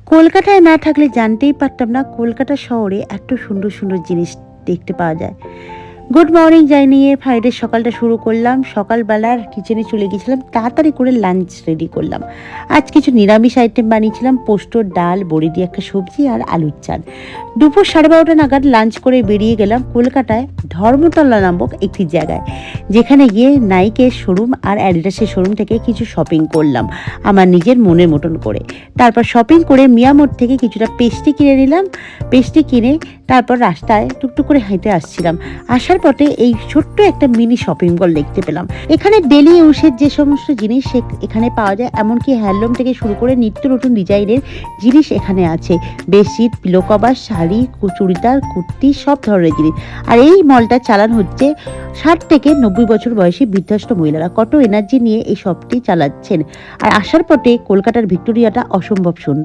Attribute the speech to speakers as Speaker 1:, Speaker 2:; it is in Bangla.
Speaker 1: কলকাতায় না থাকলে জানতেই পারতাম না কলকাতা শহরে এত সুন্দর সুন্দর জিনিস দেখতে পাওয়া যায়। গুড মর্নিং জানিয়ে ফ্রাইডে সকালটা শুরু করলাম। সকালবেলার কিচেনে চলে গেছিলাম, তাড়াতাড়ি করে লাঞ্চ রেডি করলাম। আজ কিছু নিরামিষ আইটেম বানিয়েছিলাম, পোস্তর ডাল, বড়ি দিয়ে একটা সবজি আর আলুর চাল। দুপুর 12:30 নাগাদ লাঞ্চ করে বেরিয়ে গেলাম কলকাতায় ধর্মতলা নামক একটি জায়গায়, যেখানে গিয়ে নাইকের শোরুম আর অ্যাডিডাসের শোরুম থেকে কিছু শপিং করলাম আমার নিজের মনের মতন করে। তারপর শপিং করে মিয়া মোড় থেকে কিছুটা পেস্ট্রি কিনে নিলাম। পেস্ট্রি কিনে তারপর রাস্তায় টুকটুক করে হেঁটে আসছিলাম। আসার পথে এই ছোট্ট একটা মিনি শপিং মল দেখতে পেলাম। এখানে ডেলি ইউজের যে সমস্ত জিনিস এখানে পাওয়া যায়, এমনকি হ্যান্ডলুম থেকে শুরু করে নিত্য নতুন ডিজাইনের জিনিস এখানে আছে। Bedsheet, pillow cover, sari, churidar, kurti, সব ধরনের জিনিস। আর এই মলটা চালান হচ্ছে 60 থেকে 90 বছর বয়সী বৃদ্ধাষ্ট মহিলারা। কত এনার্জি নিয়ে এই শপটি চালাচ্ছেন। আর আসার পথে কলকাতার ভিক্টোরিয়াটা অসম্ভব সুন্দর।